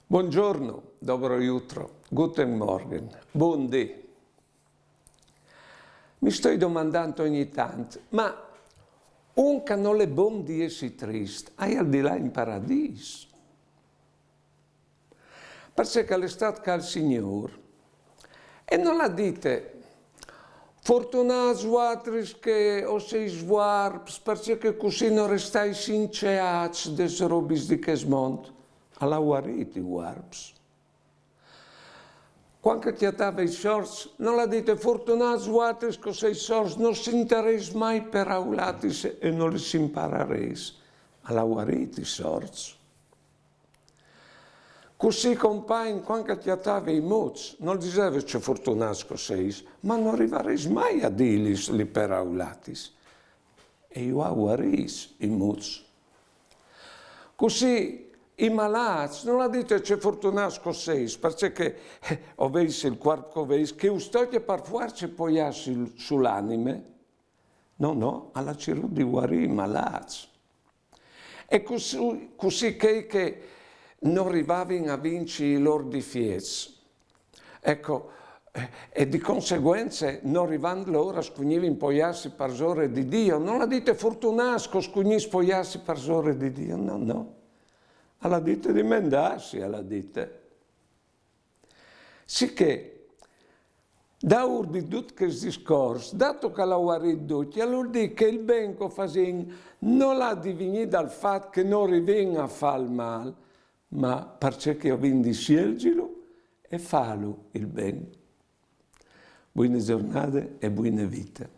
Buongiorno, dobro jutro, guten Morgen, buondì. Mi sto domandando ogni tanto, ma un che non è buon di essere triste, hai al di là in paradiso? Perché l'estate che ha il Signore, e non la dite, fortunati altri che o sei swarps, perché così non restai sinceati des robis di che smonto, alla guariti warps. Quando ti attava i sorsi, non la dite fortunati altri che sei sorsi, non si interessa mai per aulatis e non li si impareres, alla guariti i sorsi. Così compagni, quando ti attava i mots, non diceva che fortunati che sei, ma non arrivares mai a dirlis li per aulatis. E io aguaris i mots. Così i malati, non la dite che fortunati che sei, perché ovveis il quarto ovveis, che ustoia per farci poiarsi sull'anime, no, alla ciru di guarire i malati. E così che non arrivavano a vincere i loro difesi. Ecco, e di conseguenza, non arrivando loro a scugnire impoiarsi per ore di Dio. Non la dite fortunati che scugnire spoiarsi per ore di Dio, no. Alla dite di mendarsi, alla dite. Sicché, da ur di tutti questi discorsi, dato che l'ho guarito tutti, allora dico che il ben che facciamo non l'ha divenuto dal fatto che non riviene a fare il male, ma perché ho vinto di sceglierlo e farlo il bene. Buone giornate e buone vite.